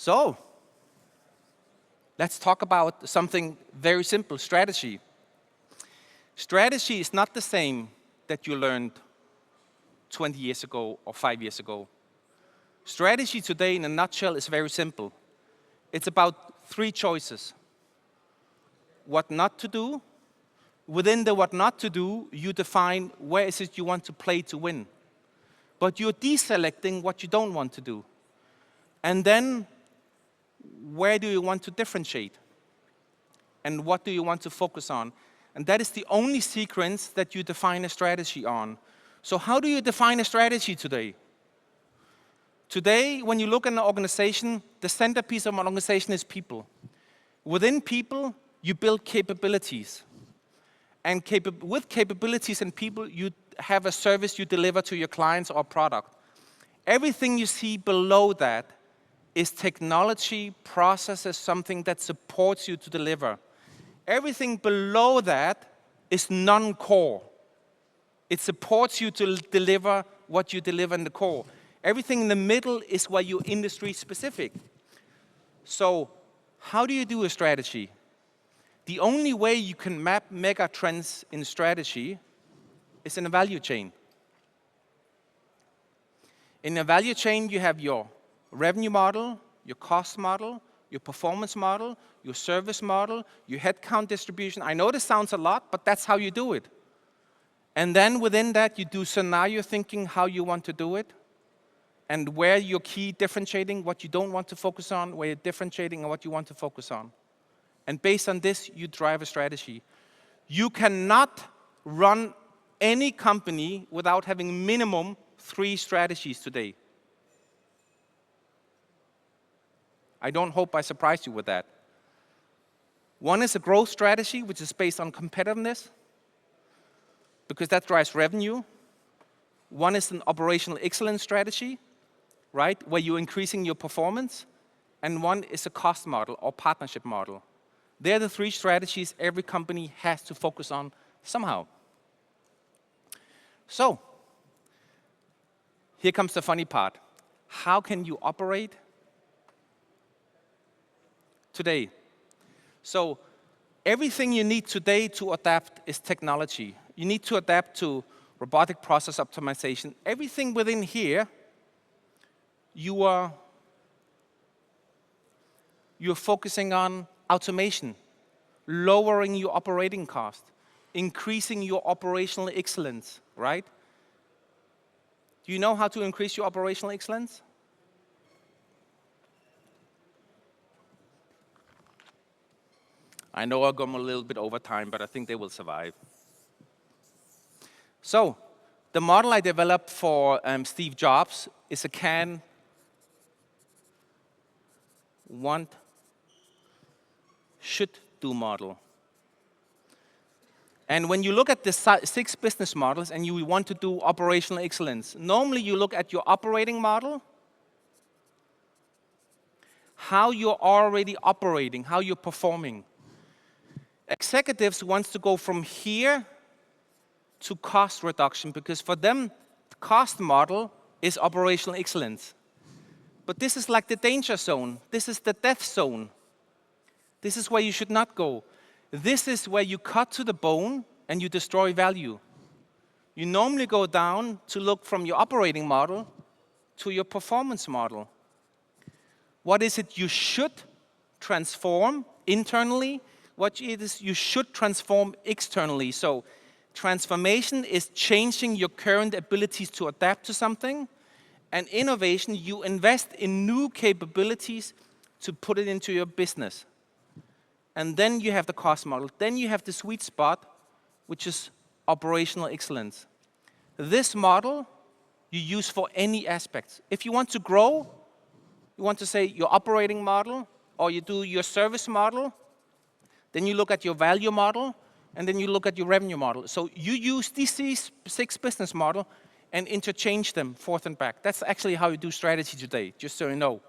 So, let's talk about something very simple, strategy. Strategy is not the same that you learned 20 years ago or 5 years ago. Strategy today, in a nutshell, is very simple. It's about 3 choices. What not to do. Within the what not to do, you define where is it you want to play to win. But you're deselecting what you don't want to do. And then, where do you want to differentiate? And what do you want to focus on? And that is the only sequence that you define a strategy on. So how do you define a strategy today? Today, when you look at an organization, the centerpiece of an organization is people. Within people, you build capabilities. And with capabilities and people, you have a service you deliver to your clients or product. Everything you see below that is technology, processes, something that supports you to deliver. Everything below that is non-core. It supports you to deliver what you deliver in the core. Everything in the middle is where you're industry specific. So, how do you do a strategy? The only way you can map mega trends in strategy is in a value chain. In a value chain, you have your revenue model, your cost model, your performance model, your service model, your headcount distribution. I know this sounds a lot, but that's how you do it. And then within that, you do scenario thinking, how you want to do it, and where you're key differentiating, what you don't want to focus on, where you're differentiating and what you want to focus on. And based on this, you drive a strategy. You cannot run any company without having minimum 3 strategies today. I don't hope I surprised you with that. One is a growth strategy, which is based on competitiveness, because that drives revenue. One is an operational excellence strategy, right, where you're increasing your performance. And one is a cost model or partnership model. They're the 3 strategies every company has to focus on somehow. So, here comes the funny part. How can you operate today? So, everything you need today to adapt is technology. You need to adapt to robotic process optimization. Everything within here, you're focusing on automation, lowering your operating cost, increasing your operational excellence, right? Do you know how to increase your operational excellence? I know I've gone a little bit over time, but I think they will survive. So, the model I developed for Steve Jobs is a can, want, should do model. And when you look at the 6 business models and you want to do operational excellence, normally you look at your operating model, how you're already operating, how you're performing. Executives want to go from here to cost reduction, because for them, the cost model is operational excellence. But this is like the danger zone. This is the death zone. This is where you should not go. This is where you cut to the bone and you destroy value. You normally go down to look from your operating model to your performance model. What is it you should transform internally? What it is you should transform externally. So transformation is changing your current abilities to adapt to something. And innovation, you invest in new capabilities to put it into your business. And then you have the cost model. Then you have the sweet spot, which is operational excellence. This model you use for any aspect. If you want to grow, you want to say your operating model, or you do your service model, then you look at your value model, and then you look at your revenue model. So you use these 6 business models and interchange them forth and back. That's actually how you do strategy today, just so you know,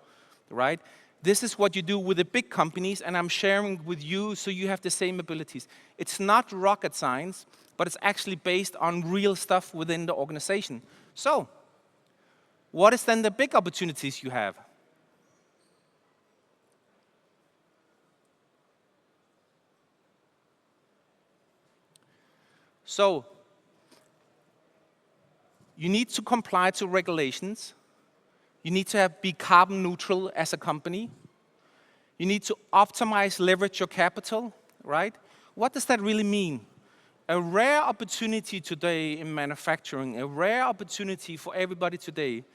right? This is what you do with the big companies, and I'm sharing with you so you have the same abilities. It's not rocket science, but it's actually based on real stuff within the organization. So, what is then the big opportunities you have? So you need to comply to regulations. You need to be carbon neutral as a company. You need to optimize, leverage your capital, right? What does that really mean? A rare opportunity today in manufacturing, a rare opportunity for everybody today.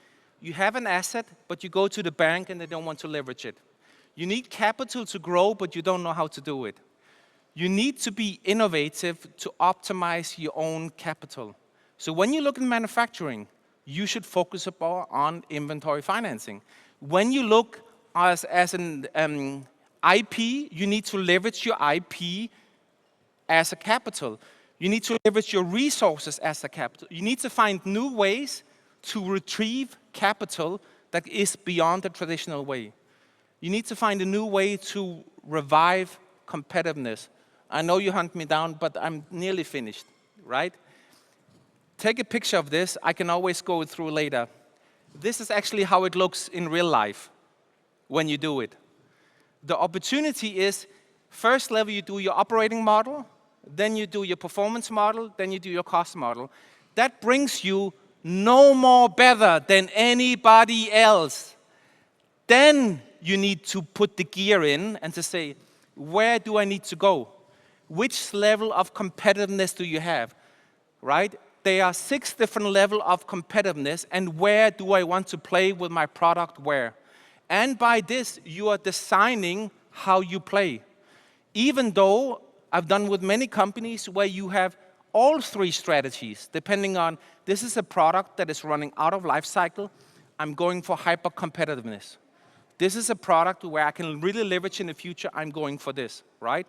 You have an asset, but you go to the bank and they don't want to leverage it. You need capital to grow, but you don't know how to do it. You need to be innovative to optimize your own capital. So when you look in manufacturing, you should focus on inventory financing. When you look as an IP, you need to leverage your IP as a capital. You need to leverage your resources as a capital. You need to find new ways to retrieve capital that is beyond the traditional way. You need to find a new way to revive competitiveness. I know you hunt me down, but I'm nearly finished, right? Take a picture of this. I can always go through later. This is actually how it looks in real life when you do it. The opportunity is, first level you do your operating model, then you do your performance model, then you do your cost model. That brings you no more better than anybody else. Then you need to put the gear in and to say, where do I need to go? Which level of competitiveness do you have, right? There are 6 different levels of competitiveness, and where do I want to play with my product where? And by this, you are designing how you play. Even though I've done with many companies where you have all 3 strategies, depending on, this is a product that is running out of life cycle, I'm going for hyper competitiveness. This is a product where I can really leverage in the future, I'm going for this, right?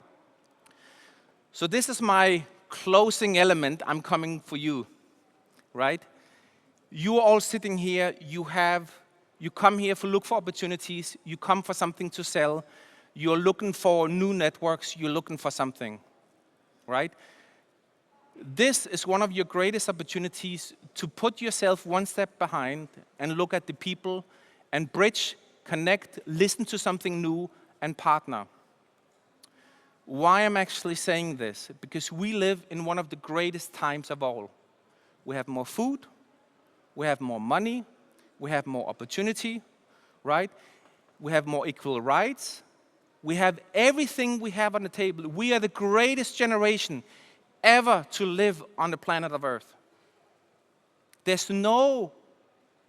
So this is my closing element, I'm coming for you, right? You are all sitting here, you come here to look for opportunities, you come for something to sell, you're looking for new networks, you're looking for something, right? This is one of your greatest opportunities to put yourself one step behind and look at the people and bridge, connect, listen to something new, and partner. Why I'm actually saying this? Because we live in one of the greatest times of all. We have more food, we have more money, we have more opportunity, right? We have more equal rights. We have everything we have on the table. We are the greatest generation ever to live on the planet of Earth. There's no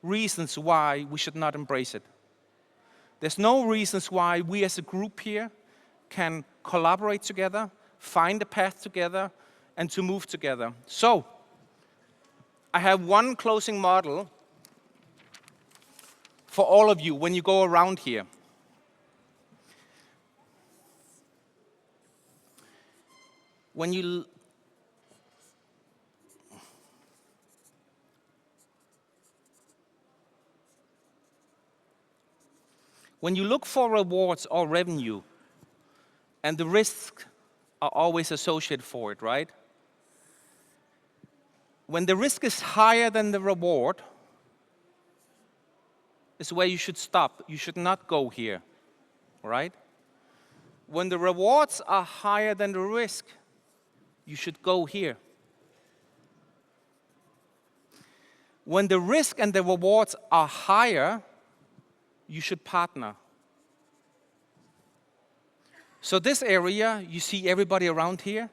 reasons why we should not embrace it. There's no reasons why we as a group here can collaborate together, find a path together, and to move together. So, I have one closing model for all of you when you go around here. When you look for rewards or revenue, and the risks are always associated for it, right? When the risk is higher than the reward, is where you should stop. You should not go here, right? When the rewards are higher than the risk, you should go here. When the risk and the rewards are higher, you should partner. So this area, you see everybody around here.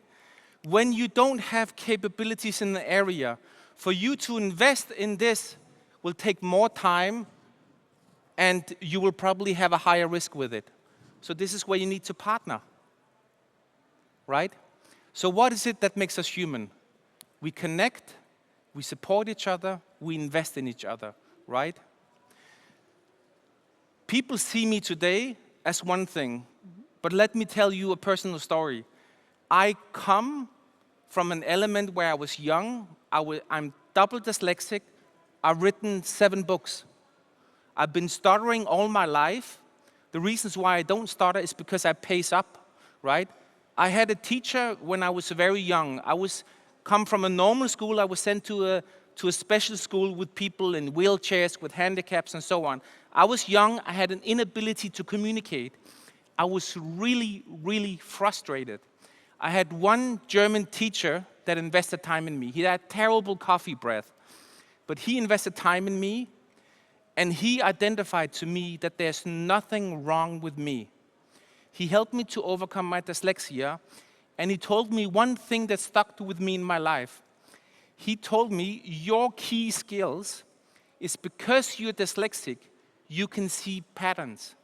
When you don't have capabilities in the area, for you to invest in this will take more time and you will probably have a higher risk with it. So this is where you need to partner, right? So what is it that makes us human? We connect, we support each other, we invest in each other, right? People see me today as one thing, but let me tell you a personal story. I come from an element where I was young, I'm double dyslexic, I've written 7 books. I've been stuttering all my life. The reasons why I don't stutter is because I pace up, right? I had a teacher when I was very young. Come from a normal school, I was sent to a special school with people in wheelchairs, with handicaps and so on. I was young, I had an inability to communicate. I was really, really frustrated. I had one German teacher that invested time in me. He had terrible coffee breath, but he invested time in me, and he identified to me that there's nothing wrong with me. He helped me to overcome my dyslexia, and he told me one thing that stuck with me in my life. He told me, your key skills is because you're dyslexic, you can see patterns.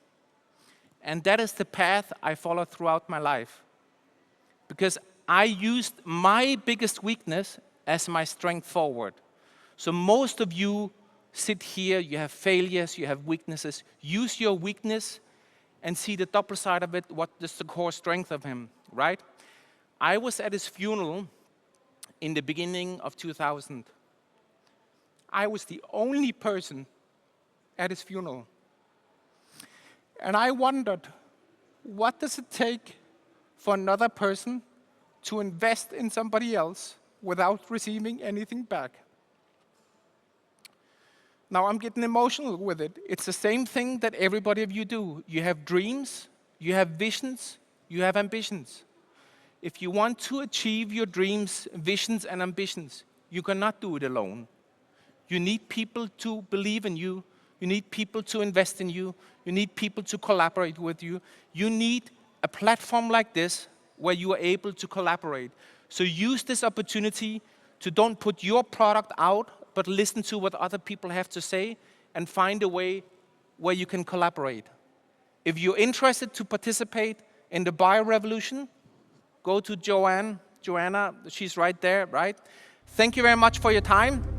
And that is the path I followed throughout my life. Because I used my biggest weakness as my strength forward. So most of you sit here, you have failures, you have weaknesses. Use your weakness and see the double side of it, what is the core strength of him, right? I was at his funeral in the beginning of 2000. I was the only person at his funeral. And I wondered, what does it take for another person to invest in somebody else without receiving anything back? Now I'm getting emotional with it. It's the same thing that everybody of you do. You have dreams, you have visions, you have ambitions. If you want to achieve your dreams, visions, and ambitions, you cannot do it alone. You need people to believe in you. You need people to invest in you. You need people to collaborate with you. You need a platform like this where you are able to collaborate. So use this opportunity to don't put your product out, but listen to what other people have to say and find a way where you can collaborate. If you're interested to participate in the bio revolution, go to Joanna, she's right there, right? Thank you very much for your time.